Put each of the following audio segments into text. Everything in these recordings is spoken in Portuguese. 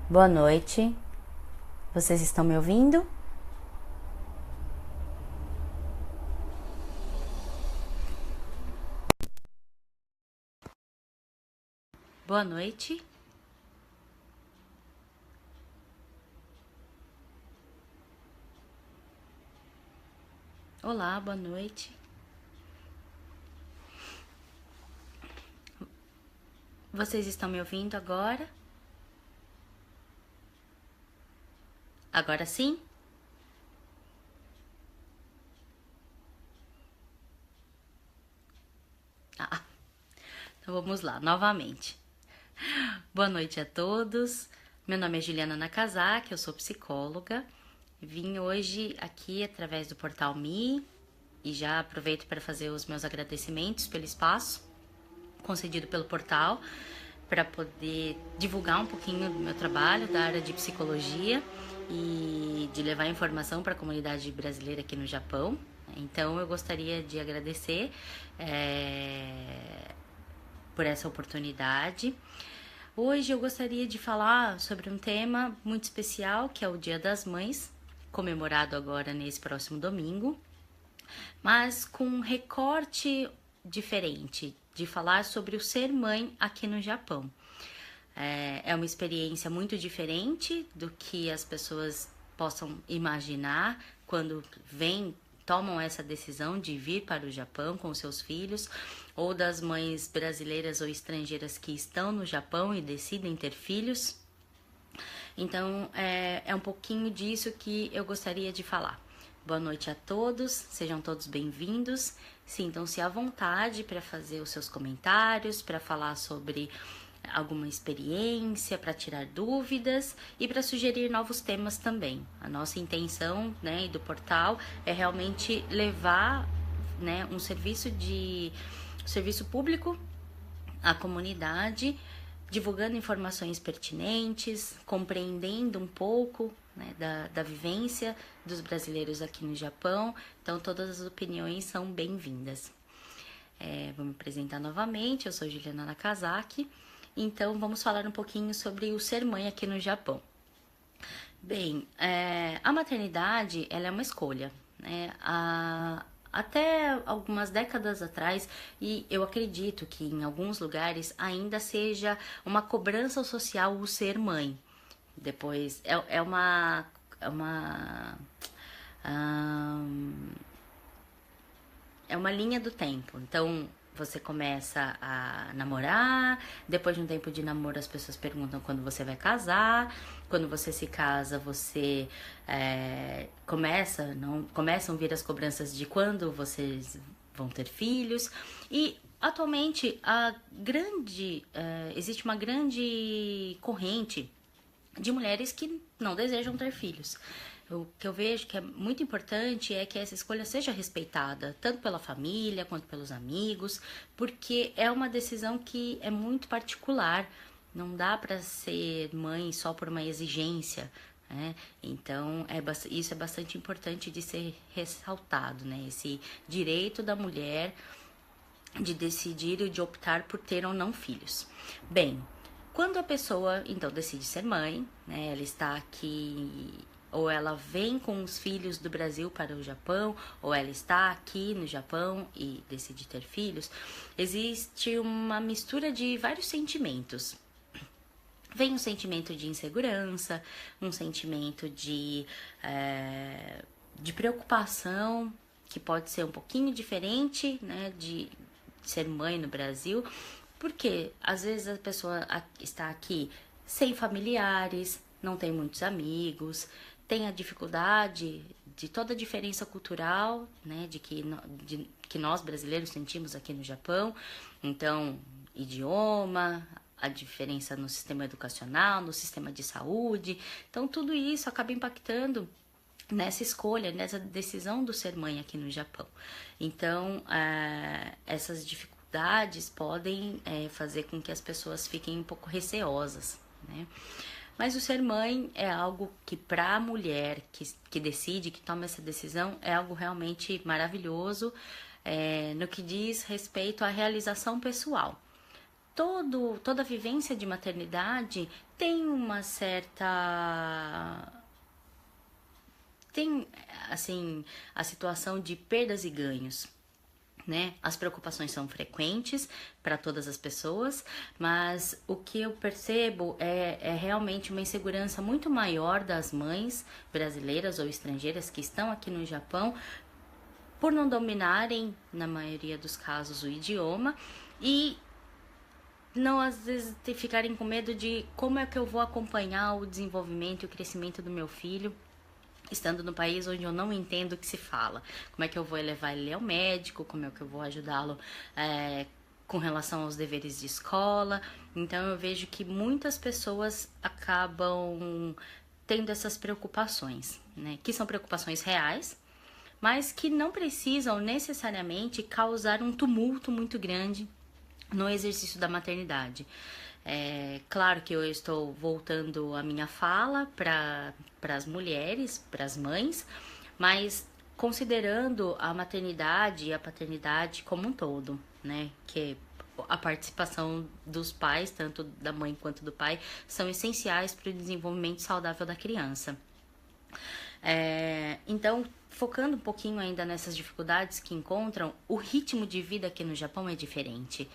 Boa noite. Vocês estão me ouvindo? Boa noite. Olá, boa noite. Vocês estão me ouvindo agora? Agora sim? Ah, então vamos lá, novamente. Boa noite a todos. Meu nome é Juliana Nakazaki, eu sou psicóloga. Vim hoje aqui através do portal Me e já aproveito para fazer os meus agradecimentos pelo espaço concedido pelo portal para poder divulgar um pouquinho do meu trabalho da área de psicologia e de levar informação para a comunidade brasileira aqui no Japão. Então eu gostaria de agradecer por essa oportunidade. Hoje eu gostaria de falar sobre um tema muito especial, que é o Dia das Mães, comemorado agora nesse próximo domingo, mas com um recorte diferente de falar sobre o ser mãe aqui no Japão. É uma experiência muito diferente do que as pessoas possam imaginar quando tomam essa decisão de vir para o Japão com seus filhos, ou das mães brasileiras ou estrangeiras que estão no Japão e decidem ter filhos. Então, é um pouquinho disso que eu gostaria de falar. Boa noite a todos, sejam todos bem-vindos. Sintam-se à vontade para fazer os seus comentários, para falar sobre alguma experiência, para tirar dúvidas e para sugerir novos temas também. A nossa intenção, né, do portal é realmente levar, né, um serviço público à comunidade, divulgando informações pertinentes, compreendendo um pouco, né, da vivência dos brasileiros aqui no Japão. Então, todas as opiniões são bem-vindas. Vou me apresentar novamente, eu sou Juliana Nakazaki. Então, vamos falar um pouquinho sobre o ser mãe aqui no Japão. Bem, a maternidade, ela é uma escolha, né? Até algumas décadas atrás, e eu acredito que em alguns lugares ainda seja uma cobrança social o ser mãe. Depois, é uma linha do tempo. Então, você começa a namorar, depois de um tempo de namoro as pessoas perguntam quando você vai casar, quando você se casa você começam a vir as cobranças de quando vocês vão ter filhos e atualmente existe uma grande corrente de mulheres que não desejam ter filhos. O que eu vejo que é muito importante é que essa escolha seja respeitada, tanto pela família quanto pelos amigos, porque é uma decisão que é muito particular. Não dá para ser mãe só por uma exigência, né? Então, isso é bastante importante de ser ressaltado, né? Esse direito da mulher de decidir e de optar por ter ou não filhos. Bem, quando a pessoa então decide ser mãe, né, ela está aqui ou ela vem com os filhos do Brasil para o Japão, ou ela está aqui no Japão e decide ter filhos, existe uma mistura de vários sentimentos. Vem um sentimento de insegurança, um sentimento de preocupação, que pode ser um pouquinho diferente, né, de ser mãe no Brasil, porque às vezes a pessoa está aqui sem familiares, não tem muitos amigos, tem a dificuldade de toda a diferença cultural, né, que nós brasileiros sentimos aqui no Japão. Então, idioma, a diferença no sistema educacional, no sistema de saúde. Então, tudo isso acaba impactando nessa escolha, nessa decisão do ser mãe aqui no Japão. Então, essas dificuldades podem fazer com que as pessoas fiquem um pouco receosas, né? Mas o ser mãe é algo que para a mulher que decide, que toma essa decisão, é algo realmente maravilhoso no que diz respeito à realização pessoal. toda a vivência de maternidade tem uma certa... Tem, assim, a situação de perdas e ganhos, né? As preocupações são frequentes para todas as pessoas, mas o que eu percebo é realmente uma insegurança muito maior das mães brasileiras ou estrangeiras que estão aqui no Japão por não dominarem, na maioria dos casos, o idioma e não, às vezes, ficarem com medo de como é que eu vou acompanhar o desenvolvimento e o crescimento do meu filho estando no país onde eu não entendo o que se fala. Como é que eu vou levar ele ao médico, como é que eu vou ajudá-lo com relação aos deveres de escola. Então eu vejo que muitas pessoas acabam tendo essas preocupações, né? Que são preocupações reais, mas que não precisam necessariamente causar um tumulto muito grande no exercício da maternidade. É claro que eu estou voltando a minha fala para as mulheres, para as mães, mas considerando a maternidade e a paternidade como um todo, né? Que a participação dos pais, tanto da mãe quanto do pai, são essenciais para o desenvolvimento saudável da criança. Então, focando um pouquinho ainda nessas dificuldades que encontram, o ritmo de vida aqui no Japão é diferente.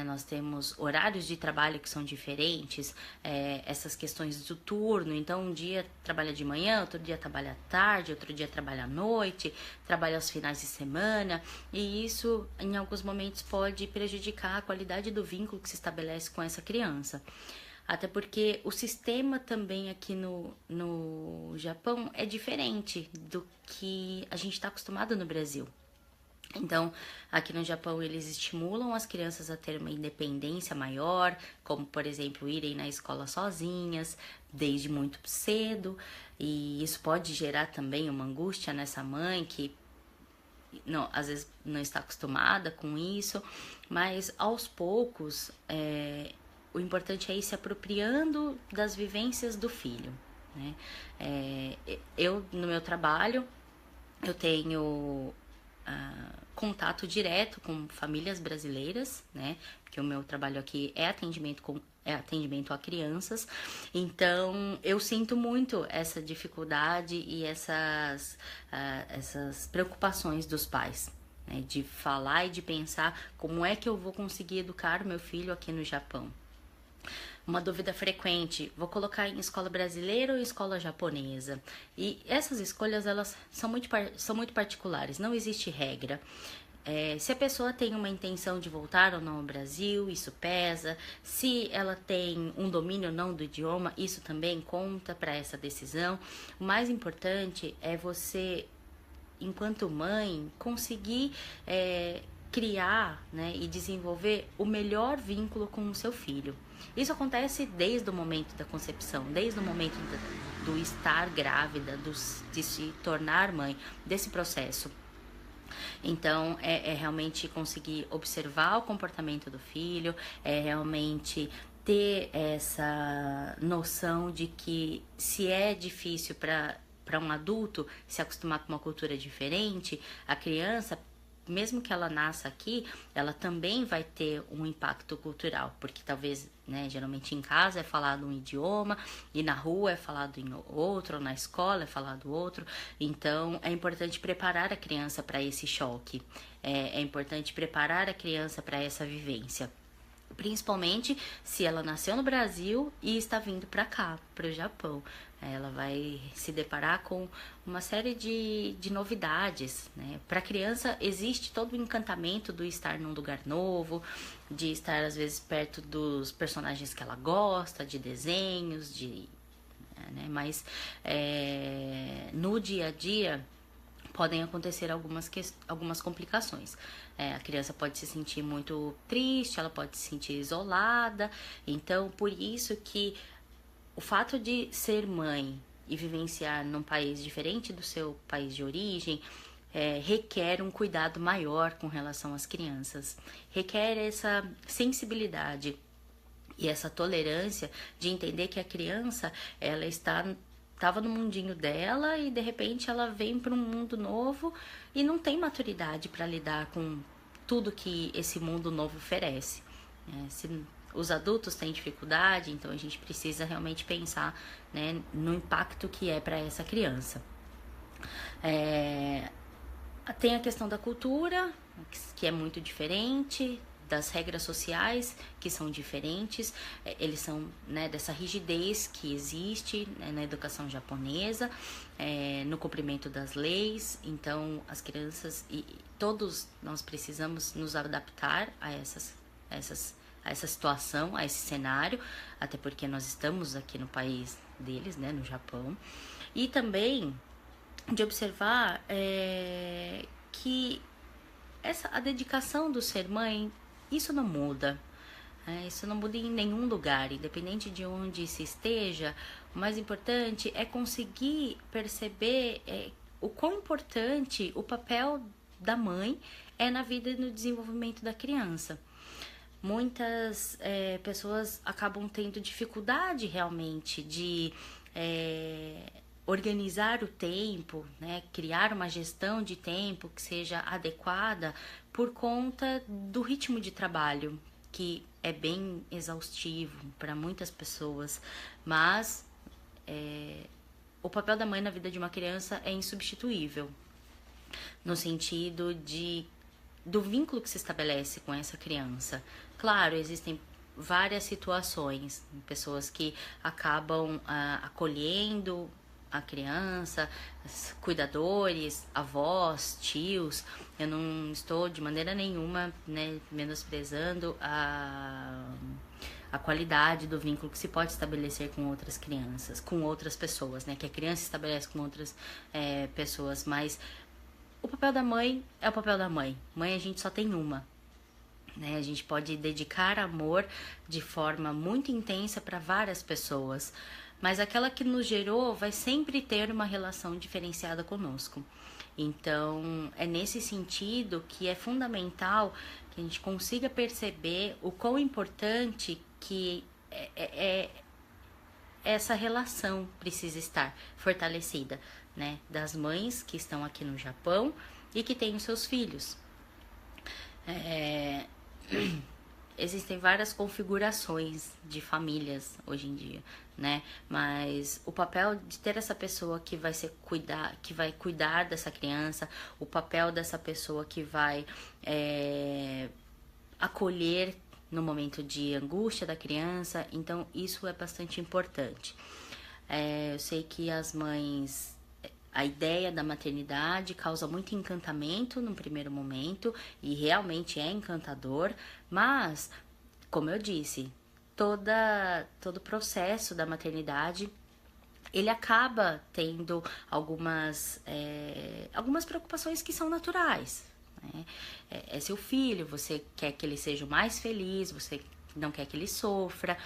Nós temos horários de trabalho que são diferentes, essas questões do turno, então um dia trabalha de manhã, outro dia trabalha à tarde, outro dia trabalha à noite, trabalha aos finais de semana, e isso em alguns momentos pode prejudicar a qualidade do vínculo que se estabelece com essa criança. Até porque o sistema também aqui no Japão é diferente do que a gente está acostumado no Brasil. Então, aqui no Japão, eles estimulam as crianças a ter uma independência maior, como, por exemplo, irem na escola sozinhas, desde muito cedo, e isso pode gerar também uma angústia nessa mãe que não, às vezes não está acostumada com isso, mas aos poucos, o importante é ir se apropriando das vivências do filho, né? Eu, no meu trabalho, eu tenho contato direto com famílias brasileiras, né? Porque o meu trabalho aqui é atendimento a crianças. Então, eu sinto muito essa dificuldade e essas preocupações dos pais, né? De falar e de pensar como é que eu vou conseguir educar o meu filho aqui no Japão. Uma dúvida frequente, vou colocar em escola brasileira ou em escola japonesa? E essas escolhas, elas são muito particulares, não existe regra. Se a pessoa tem uma intenção de voltar ou não ao Brasil, isso pesa. Se ela tem um domínio ou não do idioma, isso também conta para essa decisão. O mais importante é você, enquanto mãe, conseguir criar, né, e desenvolver o melhor vínculo com o seu filho. Isso acontece desde o momento da concepção, desde o momento do estar grávida, de se tornar mãe, desse processo. Então, é realmente conseguir observar o comportamento do filho, é realmente ter essa noção de que se é difícil para um adulto se acostumar com uma cultura diferente, a criança, mesmo que ela nasça aqui, ela também vai ter um impacto cultural, porque talvez, né, geralmente em casa é falado um idioma e na rua é falado em outro, ou na escola é falado outro. Então é importante preparar a criança para esse choque, é importante preparar a criança para essa vivência. Principalmente se ela nasceu no Brasil e está vindo para cá, para o Japão. Ela vai se deparar com uma série de novidades, né? Para a criança existe todo o encantamento do estar num lugar novo, de estar às vezes perto dos personagens que ela gosta, de desenhos, né? Mas no dia a dia podem acontecer algumas complicações. A criança pode se sentir muito triste, ela pode se sentir isolada. Então, por isso que o fato de ser mãe e vivenciar num país diferente do seu país de origem requer um cuidado maior com relação às crianças. Requer essa sensibilidade e essa tolerância de entender que a criança, ela estava no mundinho dela e de repente ela vem para um mundo novo e não tem maturidade para lidar com tudo que esse mundo novo oferece. os adultos têm dificuldade, então a gente precisa realmente pensar, né, no impacto que é para essa criança. Tem a questão da cultura, que é muito diferente, das regras sociais, que são diferentes, eles são, né, dessa rigidez que existe, né, na educação japonesa, no cumprimento das leis. Então as crianças e todos nós precisamos nos adaptar a essa situação, a esse cenário, até porque nós estamos aqui no país deles, né, no Japão. E também de observar que a dedicação do ser mãe, isso não muda. Isso não muda em nenhum lugar, independente de onde se esteja. O mais importante é conseguir perceber o quão importante o papel da mãe é na vida e no desenvolvimento da criança. Muitas pessoas acabam tendo dificuldade realmente de organizar o tempo, né, criar uma gestão de tempo que seja adequada por conta do ritmo de trabalho, que é bem exaustivo para muitas pessoas, mas o papel da mãe na vida de uma criança é insubstituível, no sentido do vínculo que se estabelece com essa criança. Claro, existem várias situações, pessoas que acabam acolhendo a criança, cuidadores, avós, tios. Eu não estou de maneira nenhuma, né, menosprezando a qualidade do vínculo que se pode estabelecer com outras crianças, com outras pessoas, né, que a criança estabelece com outras pessoas, mas o papel da mãe é o papel da mãe. Mãe a gente só tem uma, né? A gente pode dedicar amor de forma muito intensa para várias pessoas, mas aquela que nos gerou vai sempre ter uma relação diferenciada conosco. Então, é nesse sentido que é fundamental que a gente consiga perceber o quão importante que essa relação precisa estar fortalecida, né? Das mães que estão aqui no Japão e que têm os seus filhos. Existem várias configurações de famílias hoje em dia, né? Mas o papel de ter essa pessoa que vai cuidar dessa criança, o papel dessa pessoa que vai acolher no momento de angústia da criança, então isso é bastante importante. Eu sei que as mães, a ideia da maternidade causa muito encantamento no primeiro momento, e realmente é encantador, mas, como eu disse, todo o processo da maternidade, ele acaba tendo algumas preocupações que são naturais, né? É seu filho, você quer que ele seja o mais feliz, você não quer que ele sofra,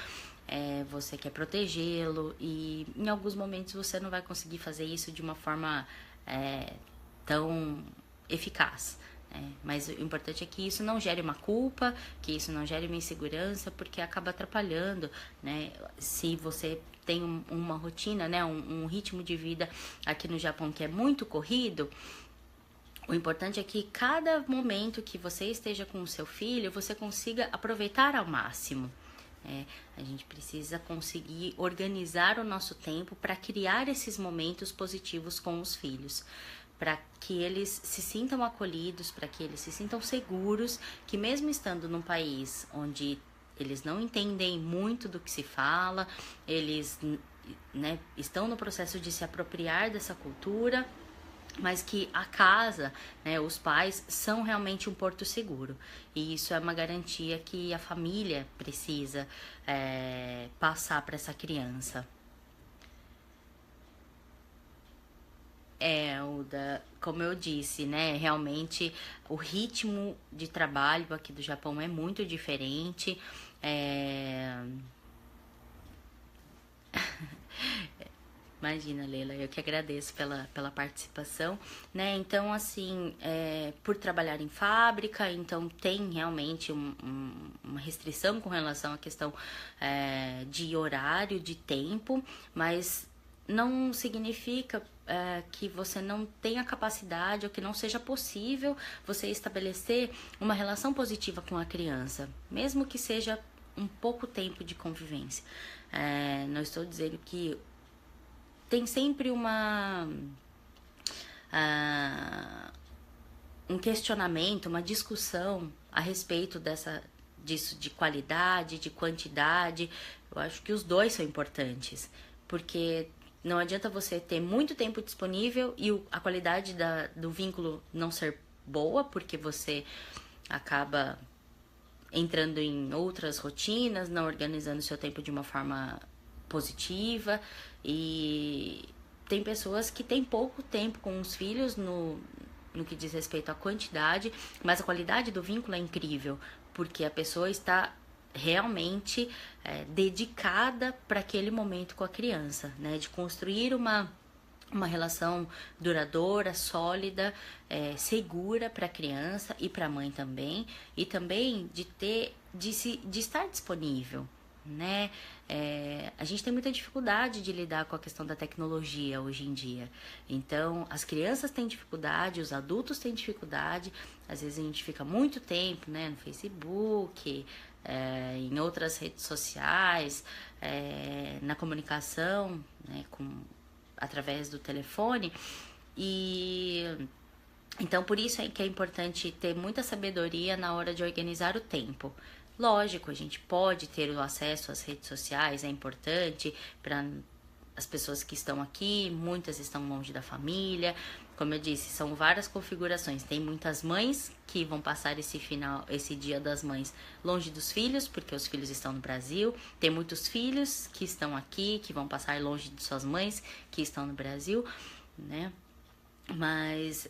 você quer protegê-lo, e em alguns momentos você não vai conseguir fazer isso de uma forma tão eficaz, né? Mas o importante é que isso não gere uma culpa, que isso não gere uma insegurança, porque acaba atrapalhando, né? Se você tem uma rotina, né, um ritmo de vida aqui no Japão que é muito corrido, o importante é que cada momento que você esteja com o seu filho, você consiga aproveitar ao máximo. A gente precisa conseguir organizar o nosso tempo para criar esses momentos positivos com os filhos, para que eles se sintam acolhidos, para que eles se sintam seguros, que mesmo estando num país onde eles não entendem muito do que se fala, eles, né, estão no processo de se apropriar dessa cultura, mas que a casa, né, os pais são realmente um porto seguro, e isso é uma garantia que a família precisa passar para essa criança. Como eu disse, né, realmente o ritmo de trabalho aqui do Japão é muito diferente. Imagina, Leila, eu que agradeço pela participação, né? Então, assim, por trabalhar em fábrica, então tem realmente uma restrição com relação à questão de horário, de tempo, mas não significa que você não tenha capacidade ou que não seja possível você estabelecer uma relação positiva com a criança, mesmo que seja um pouco tempo de convivência. Não estou dizendo que tem sempre um questionamento, uma discussão a respeito disso de qualidade, de quantidade. Eu acho que os dois são importantes, porque não adianta você ter muito tempo disponível e a qualidade do vínculo não ser boa, porque você acaba entrando em outras rotinas, não organizando seu tempo de uma forma positiva. E tem pessoas que têm pouco tempo com os filhos no que diz respeito à quantidade, mas a qualidade do vínculo é incrível, porque a pessoa está realmente dedicada para aquele momento com a criança, né? De construir uma relação duradoura, sólida, segura para a criança e para a mãe também, e também de estar disponível, né? A gente tem muita dificuldade de lidar com a questão da tecnologia hoje em dia. Então, as crianças têm dificuldade, os adultos têm dificuldade. Às vezes a gente fica muito tempo, né, no Facebook, em outras redes sociais, na comunicação, né, através do telefone. E então por isso é que é importante ter muita sabedoria na hora de organizar o tempo. Lógico, a gente pode ter o acesso às redes sociais, é importante para as pessoas que estão aqui, muitas estão longe da família. Como eu disse, são várias configurações. Tem muitas mães que vão passar esse Dia das Mães longe dos filhos, porque os filhos estão no Brasil. Tem muitos filhos que estão aqui, que vão passar longe de suas mães, que estão no Brasil, né? Mas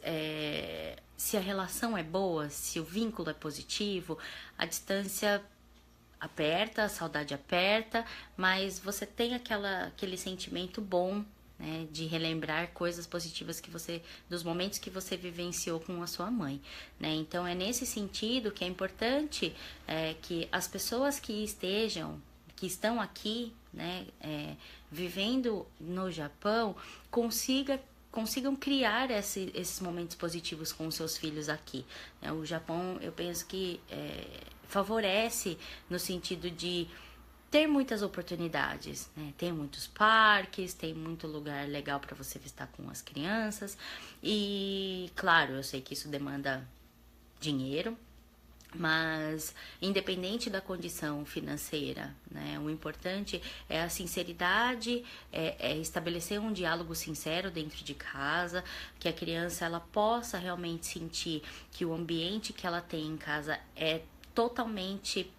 se a relação é boa, se o vínculo é positivo, a distância aperta, a saudade aperta, mas você tem aquele sentimento bom, né, de relembrar coisas positivas dos momentos que você vivenciou com a sua mãe, né? Então é nesse sentido que é importante que as pessoas que estão aqui, né, vivendo no Japão, consigam criar esses momentos positivos com os seus filhos aqui. O Japão, eu penso que favorece no sentido de ter muitas oportunidades, né? Tem muitos parques, tem muito lugar legal para você visitar com as crianças. E, claro, eu sei que isso demanda dinheiro, mas independente da condição financeira, né, o importante é a sinceridade, é estabelecer um diálogo sincero dentro de casa, que a criança ela possa realmente sentir que o ambiente que ela tem em casa é totalmente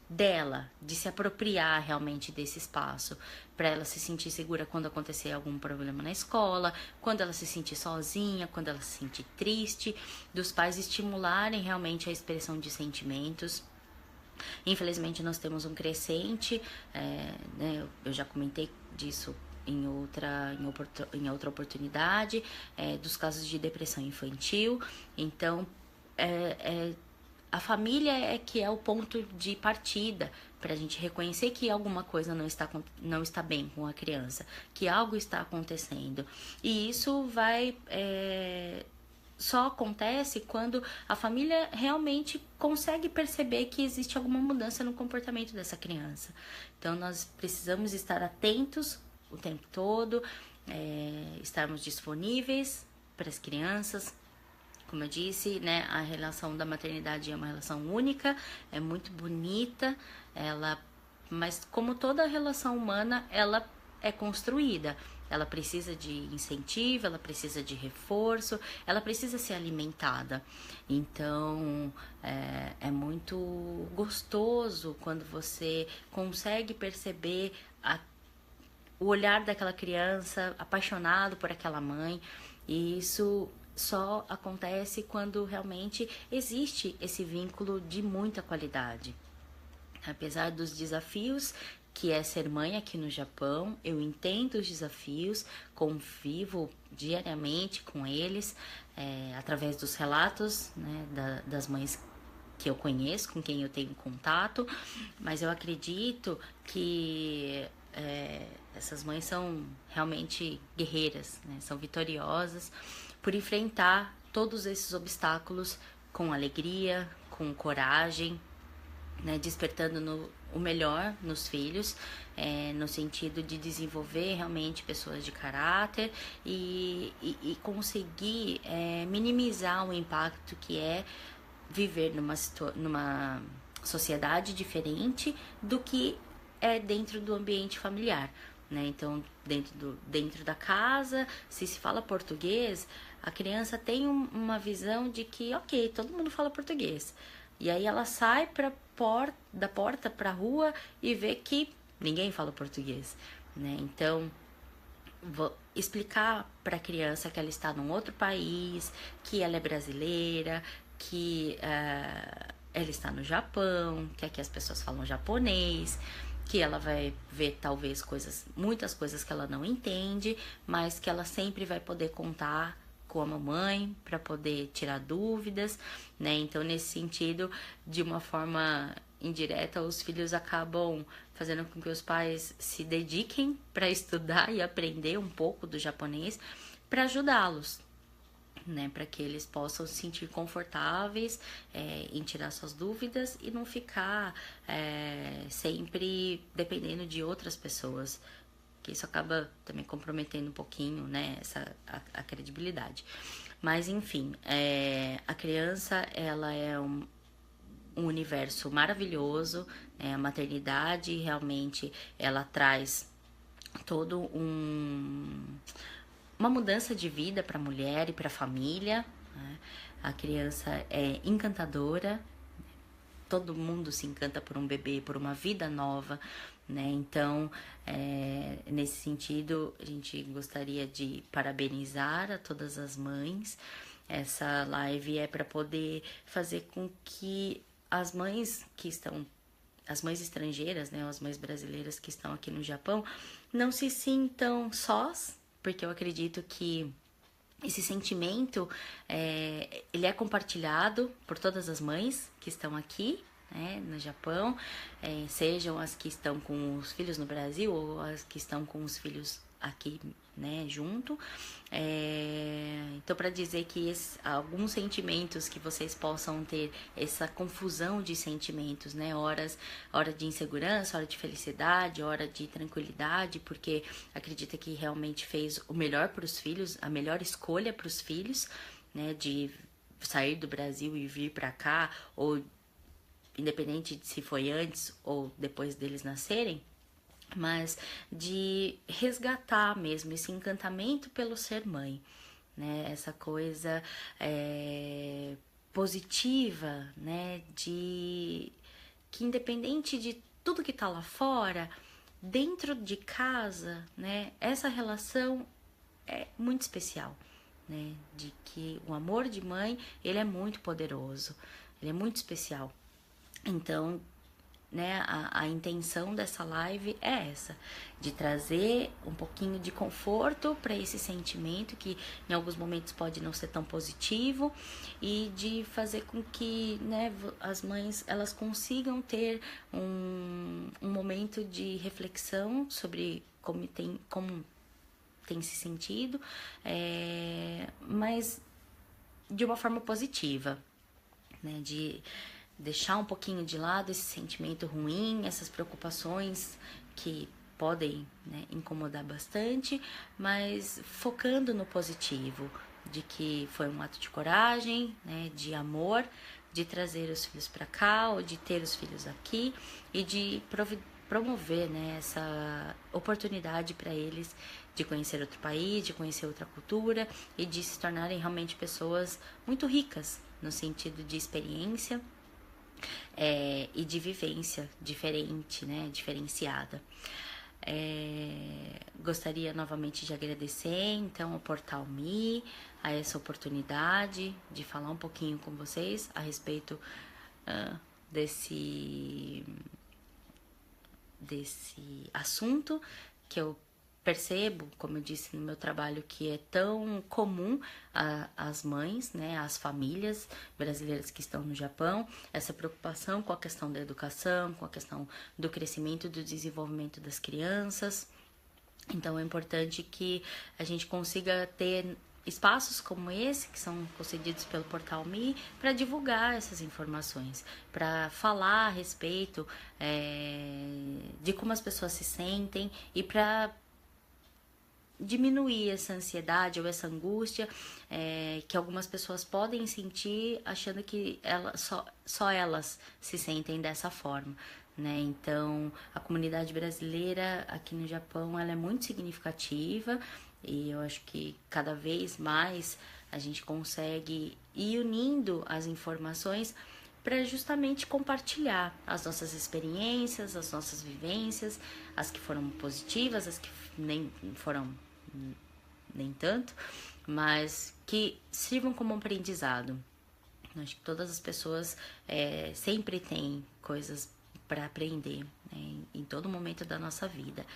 dela, de se apropriar realmente desse espaço, para ela se sentir segura quando acontecer algum problema na escola, quando ela se sentir sozinha, quando ela se sentir triste, dos pais estimularem realmente a expressão de sentimentos. Infelizmente nós temos um crescente, né, eu já comentei disso em outra oportunidade, dos casos de depressão infantil. Então a família é que é o ponto de partida para a gente reconhecer que alguma coisa não está bem com a criança, que algo está acontecendo. E isso só acontece quando a família realmente consegue perceber que existe alguma mudança no comportamento dessa criança. Então nós precisamos estar atentos o tempo todo, estarmos disponíveis para as crianças. Como eu disse, né, a relação da maternidade é uma relação única, é muito bonita, mas como toda relação humana, ela é construída. Ela precisa de incentivo, ela precisa de reforço, ela precisa ser alimentada. Então, é muito gostoso quando você consegue perceber o olhar daquela criança apaixonado por aquela mãe, e isso só acontece quando realmente existe esse vínculo de muita qualidade. Apesar dos desafios que é ser mãe aqui no Japão, eu entendo os desafios, convivo diariamente com eles, através dos relatos, né, das mães que eu conheço, com quem eu tenho contato, mas eu acredito que essas mães são realmente guerreiras, né, são vitoriosas, por enfrentar todos esses obstáculos com alegria, com coragem, né, despertando o melhor nos filhos, no sentido de desenvolver realmente pessoas de caráter e conseguir minimizar o impacto que é viver numa sociedade diferente do que é dentro do ambiente familiar. Né? Então, dentro da casa, se fala português, a criança tem uma visão de que, ok, todo mundo fala português. E aí ela sai da porta para a rua e vê que ninguém fala português. Né? Então, vou explicar para a criança que ela está num outro país, que ela é brasileira, que ela está no Japão, que aqui as pessoas falam japonês, que ela vai ver talvez muitas coisas que ela não entende, mas que ela sempre vai poder contar com a mamãe para poder tirar dúvidas, né? Então, nesse sentido, de uma forma indireta, os filhos acabam fazendo com que os pais se dediquem para estudar e aprender um pouco do japonês para ajudá-los, né, para que eles possam se sentir confortáveis em tirar suas dúvidas e não ficar sempre dependendo de outras pessoas, que isso acaba também comprometendo um pouquinho, né, a credibilidade. Mas enfim, a criança, ela é um universo maravilhoso, a maternidade realmente ela traz todo uma mudança de vida para a mulher e para a família, né? A criança é encantadora, todo mundo se encanta por um bebê, por uma vida nova, né? Então, nesse sentido, a gente gostaria de parabenizar a todas as mães. Essa live é para poder fazer com que as mães estrangeiras, né, as mães brasileiras que estão aqui no Japão, não se sintam sós, porque eu acredito que esse sentimento, ele é compartilhado por todas as mães que estão aqui, né, no Japão, sejam as que estão com os filhos no Brasil ou as que estão com os filhos aqui, né, junto. Então, para dizer que alguns sentimentos que vocês possam ter, essa confusão de sentimentos, né, hora de insegurança, hora de felicidade, hora de tranquilidade, porque acredita que realmente fez o melhor para os filhos, a melhor escolha para os filhos, né, de sair do Brasil e vir para cá, ou independente de se foi antes ou depois deles nascerem, mas de resgatar mesmo esse encantamento pelo ser mãe, né? Essa coisa positiva, né? De que independente de tudo que tá lá fora, dentro de casa, né? Essa relação é muito especial, né? De que o amor de mãe, ele é muito poderoso, ele é muito especial. Então, né, a intenção dessa live é essa, de trazer um pouquinho de conforto para esse sentimento que em alguns momentos pode não ser tão positivo, e de fazer com que, né, as mães elas consigam ter um momento de reflexão sobre como tem se sentido, mas de uma forma positiva, né, de deixar um pouquinho de lado esse sentimento ruim, essas preocupações que podem, né, incomodar bastante, mas focando no positivo, de que foi um ato de coragem, né, de amor, de trazer os filhos para cá, ou de ter os filhos aqui, e de promover, né, essa oportunidade para eles de conhecer outro país, de conhecer outra cultura e de se tornarem realmente pessoas muito ricas no sentido de experiência e de vivência diferente, né, diferenciada. Gostaria novamente de agradecer então ao Portal Me, a essa oportunidade de falar um pouquinho com vocês a respeito desse assunto que eu percebo, como eu disse no meu trabalho, que é tão comum às mães, né, às famílias brasileiras que estão no Japão, essa preocupação com a questão da educação, com a questão do crescimento e do desenvolvimento das crianças. Então é importante que a gente consiga ter espaços como esse, que são concedidos pelo Portal Me, para divulgar essas informações, para falar a respeito de como as pessoas se sentem e para diminuir essa ansiedade ou essa angústia que algumas pessoas podem sentir achando que só elas se sentem dessa forma, né? Então, a comunidade brasileira aqui no Japão, ela é muito significativa e eu acho que cada vez mais a gente consegue ir unindo as informações para justamente compartilhar as nossas experiências, as nossas vivências, as que foram positivas, as que nem foram nem tanto, mas que sirvam como um aprendizado. Acho que todas as pessoas sempre têm coisas para aprender, né, em todo momento da nossa vida.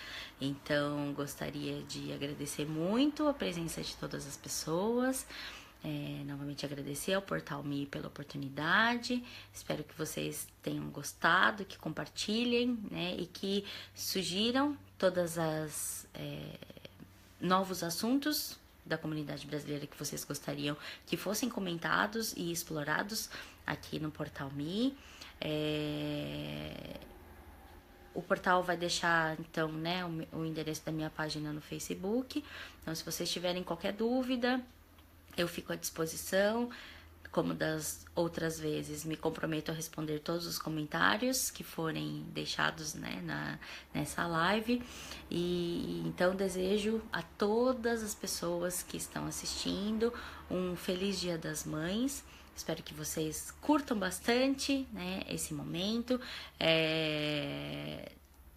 Então, gostaria de agradecer muito a presença de todas as pessoas. Novamente agradecer ao Portal Me pela oportunidade. Espero que vocês tenham gostado, que compartilhem, né, e que sugiram todas as novos assuntos da comunidade brasileira que vocês gostariam que fossem comentados e explorados aqui no Portal Me. O portal vai deixar, então, né, o endereço da minha página no Facebook. Então, se vocês tiverem qualquer dúvida, eu fico à disposição. Como das outras vezes, me comprometo a responder todos os comentários que forem deixados, né, nessa live. E então desejo a todas as pessoas que estão assistindo um feliz Dia das Mães. Espero que vocês curtam bastante, né, esse momento.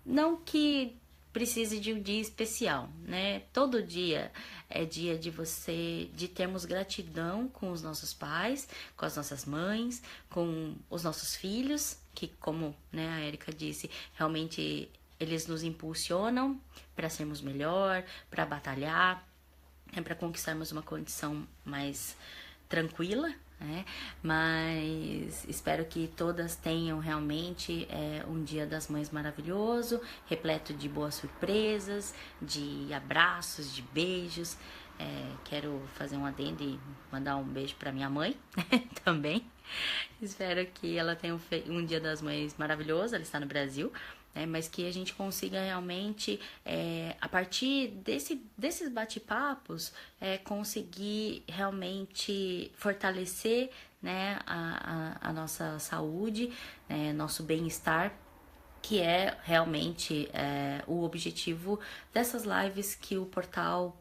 Não que precise de um dia especial, né? Todo dia é dia de termos gratidão com os nossos pais, com as nossas mães, com os nossos filhos, que, como, né, a Erika disse, realmente eles nos impulsionam para sermos melhor, para batalhar, para conquistarmos uma condição mais tranquila, né? Mas espero que todas tenham realmente um Dia das Mães maravilhoso, repleto de boas surpresas, de abraços, de beijos. Quero fazer um adendo e mandar um beijo para minha mãe também. Espero que ela tenha um Dia das Mães maravilhoso. Ela está no Brasil, mas que a gente consiga realmente, a partir desses bate-papos, conseguir realmente fortalecer, né, a nossa saúde, nosso bem-estar, que é realmente o objetivo dessas lives que o portal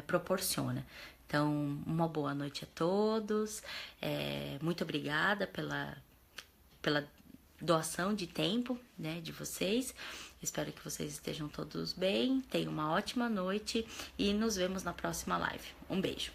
proporciona. Então, uma boa noite a todos. Muito obrigada pela doação de tempo, né, de vocês. Espero que vocês estejam todos bem. Tenham uma ótima noite e nos vemos na próxima live. Um beijo.